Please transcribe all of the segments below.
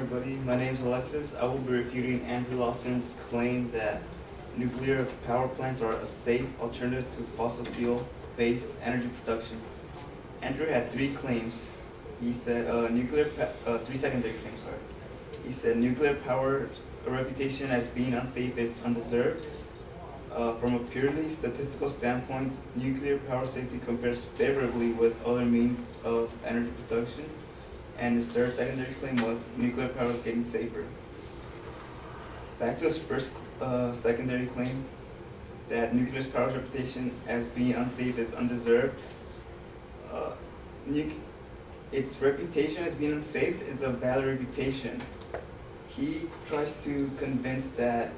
everybody. My name is Alexis. I will be refuting Andrew Lawson's claim that nuclear power plants are a safe alternative to fossil fuel-based energy production. Andrew had three claims. He said three secondary claims, sorry. He said nuclear power's reputation as being unsafe is undeserved. From a purely statistical standpoint, nuclear power safety compares favorably with other means of energy production. And his third secondary claim was nuclear power is getting safer. Back to his first secondary claim, that nuclear power's reputation as being unsafe is undeserved. Its reputation as being unsafe is a valid reputation. He tries to convince that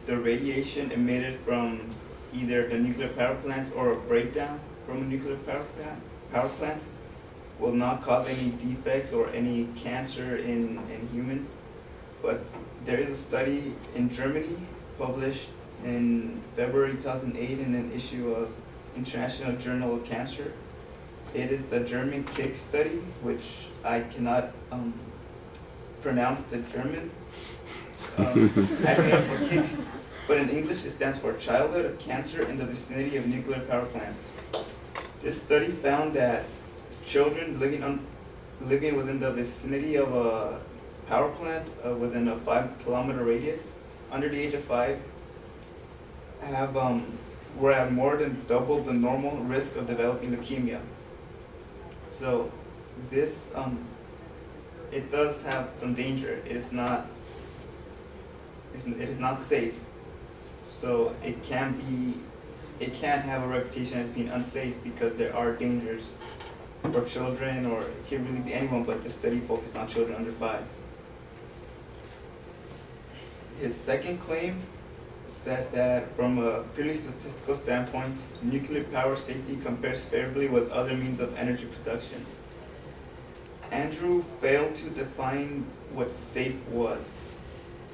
the radiation emitted from either the nuclear power plants or a breakdown from a nuclear power plant will not cause any defects or any cancer in humans. But there is a study in Germany published in February 2008 in an issue of International Journal of Cancer. It is the German KICK study, which I cannot pronounce the German acronym for KICK, but in English it stands for Childhood of Cancer in the Vicinity of Nuclear Power Plants. This study found that children living within the vicinity of a power plant within a 5-kilometer radius, under the age of 5, were at more than double the normal risk of developing leukemia. So this it does have some danger. It is not safe. So it can have a reputation as being unsafe because there are dangers for children, or it can really be anyone, but this study focused on children under 5. His second claim said that from a purely statistical standpoint, nuclear power safety compares favorably with other means of energy production. Andrew failed to define what safe was.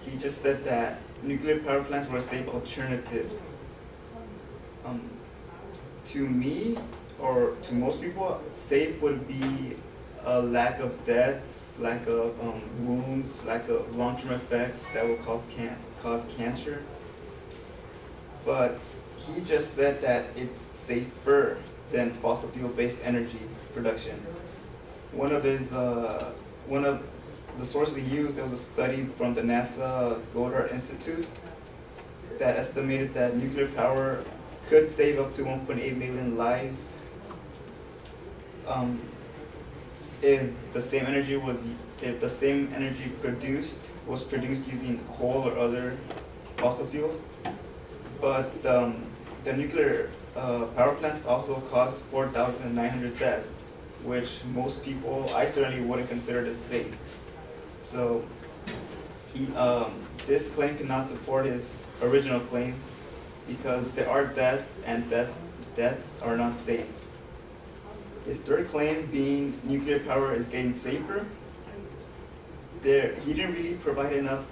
He just said that nuclear power plants were a safe alternative. To me, or to most people, safe would be a lack of deaths, lack of wounds, lack of long-term effects that will cause cancer. But he just said that it's safer than fossil fuel-based energy production. One of the sources he used, there was a study from the NASA Goddard Institute that estimated that nuclear power could save up to 1.8 million lives if the same energy was produced using coal or other fossil fuels. But the nuclear power plants also cause 4,900 deaths, which most people, I certainly wouldn't consider this safe. So this claim cannot support his original claim because there are deaths, and deaths are not safe. His third claim, being nuclear power is getting safer, he didn't really provide enough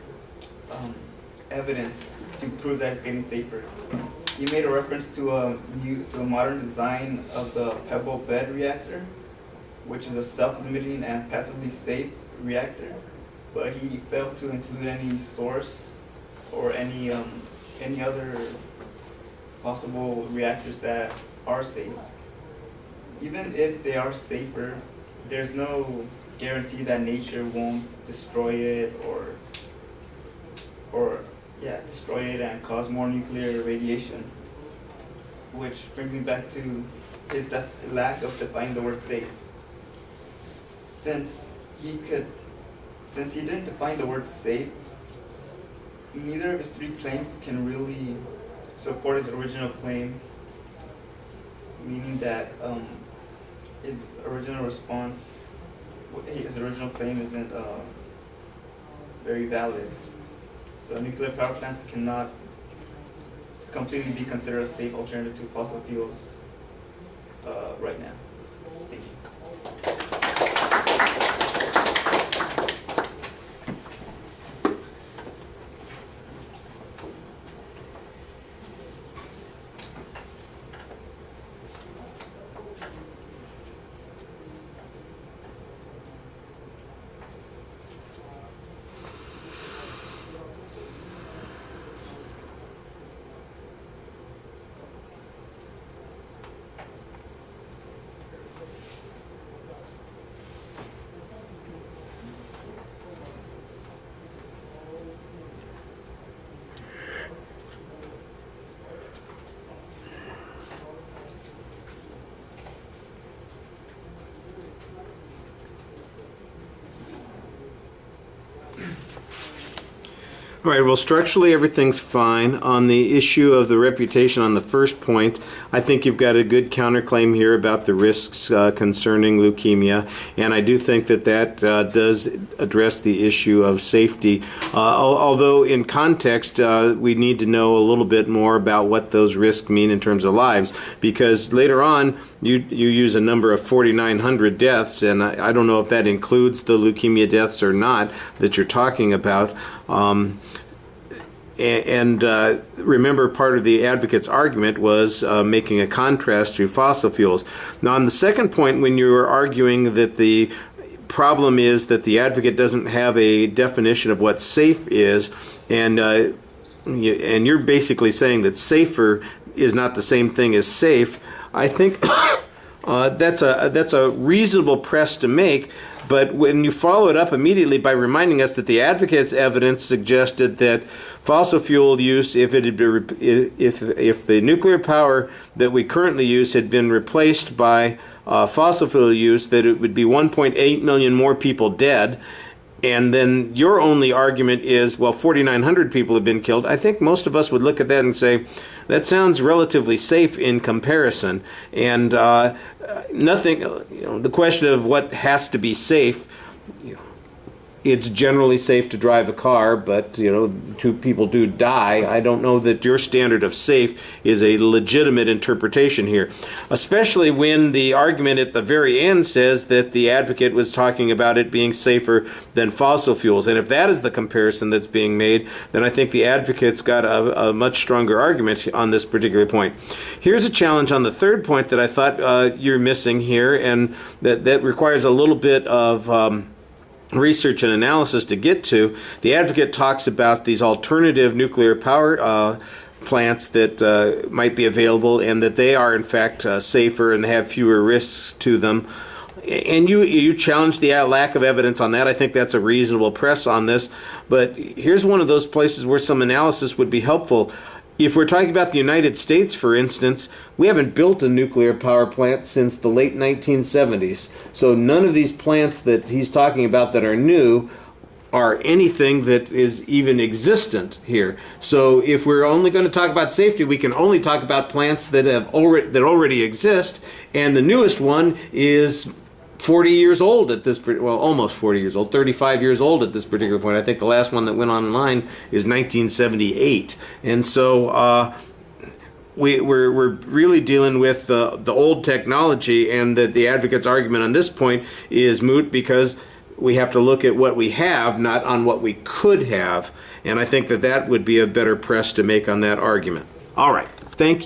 evidence to prove that it's getting safer. He made a reference to a modern design of the pebble bed reactor, which is a self-limiting and passively safe reactor, but he failed to include any source or any other possible reactors that are safe. Even if they are safer, there's no guarantee that nature won't destroy it destroy it and cause more nuclear radiation. Which brings me back to his lack of defining the word safe. Since he didn't define the word safe, neither of his three claims can really support his original claim, meaning that his original claim isn't very valid. So nuclear power plants cannot completely be considered a safe alternative to fossil fuels right now. Thank you. All right, well, structurally everything's fine. On the issue of the reputation on the first point, I think you've got a good counterclaim here about the risks concerning leukemia, and I do think that that does address the issue of safety, although in context we need to know a little bit more about what those risks mean in terms of lives, because later on you use a number of 4,900 deaths, and I don't know if that includes the leukemia deaths or not that you're talking about. Remember, part of the advocate's argument was making a contrast to fossil fuels. Now, on the second point, when you were arguing that the problem is that the advocate doesn't have a definition of what safe is, and you're basically saying that safer is not the same thing as safe, I think that's a reasonable press to make. But when you follow it up immediately by reminding us that the advocate's evidence suggested that fossil fuel use, if the nuclear power that we currently use had been replaced by fossil fuel use, that it would be 1.8 million more people dead. And then your only argument is, well, 4,900 people have been killed. I think most of us would look at that and say, that sounds relatively safe in comparison. And nothing, the question of what has to be safe, it's generally safe to drive a car, but two people do die. I don't know that your standard of safe is a legitimate interpretation here, especially when the argument at the very end says that the advocate was talking about it being safer than fossil fuels. And if that is the comparison that's being made, then I think the advocate's got a much stronger argument on this particular point. Here's a challenge on the third point that I thought you're missing here, and that requires a little bit of research and analysis to get to. The advocate talks about these alternative nuclear power plants that might be available, and that they are in fact safer and have fewer risks to them. And you challenge the lack of evidence on that. I think that's a reasonable press on this. But here's one of those places where some analysis would be helpful. If we're talking about the United States, for instance, we haven't built a nuclear power plant since the late 1970s. So none of these plants that he's talking about that are new are anything that is even existent here. So if we're only going to talk about safety, we can only talk about plants that already exist, and the newest one is 40 years old at this, well, almost 40 years old, 35 years old at this particular point. I think the last one that went online is 1978. And so we're really dealing with the old technology, and that the advocate's argument on this point is moot because we have to look at what we have, not on what we could have. And I think that would be a better press to make on that argument. All right. Thank you.